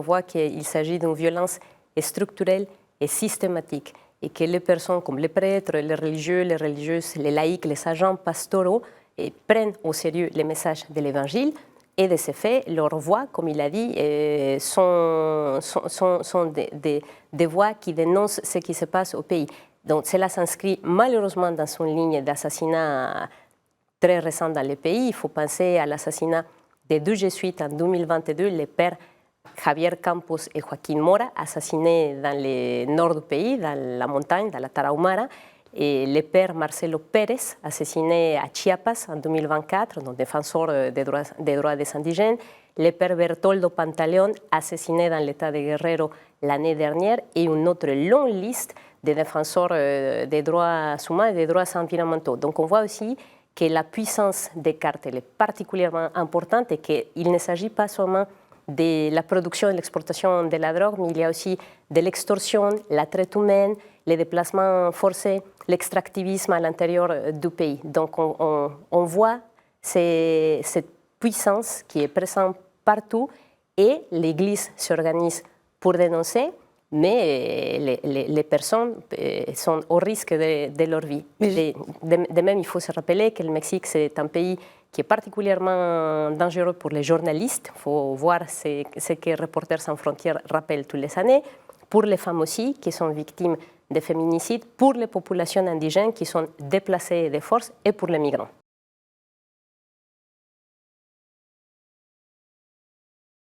voit qu'il s'agit d'une violence structurelle et systématique et que les personnes comme les prêtres, les religieux, les religieuses, les laïcs, les agents pastoraux prennent au sérieux les messages de l'Évangile et de ce fait, leurs voix, comme il a dit, sont des voix qui dénoncent ce qui se passe au pays. Donc cela s'inscrit malheureusement dans une ligne d'assassinat très récente dans le pays. Il faut penser à l'assassinat des 2 jésuites en 2022, les pères Javier Campos et Joaquín Mora, assassinés dans le nord du pays, dans la montagne, dans la Tarahumara, et le père Marcelo Pérez, assassiné à Chiapas en 2024, donc défenseur des droits des indigènes, le père Bertoldo Pantaleón, assassiné dans l'état de Guerrero l'année dernière, et une autre longue liste de défenseurs des droits humains et des droits environnementaux. Donc on voit aussi que la puissance des cartels est particulièrement importante et qu'il ne s'agit pas seulement de la production et l'exportation de la drogue, mais il y a aussi de l'extorsion, la traite humaine, les déplacements forcés, l'extractivisme à l'intérieur du pays. Donc on voit cette puissance qui est présente partout et l'Église s'organise pour dénoncer, mais les personnes sont au risque de leur vie. De même, il faut se rappeler que le Mexique, c'est un pays qui est particulièrement dangereux pour les journalistes. Il faut voir ce que Reporters sans frontières rappelle toutes les années, pour les femmes aussi, qui sont victimes de féminicides, pour les populations indigènes qui sont déplacées de force et pour les migrants.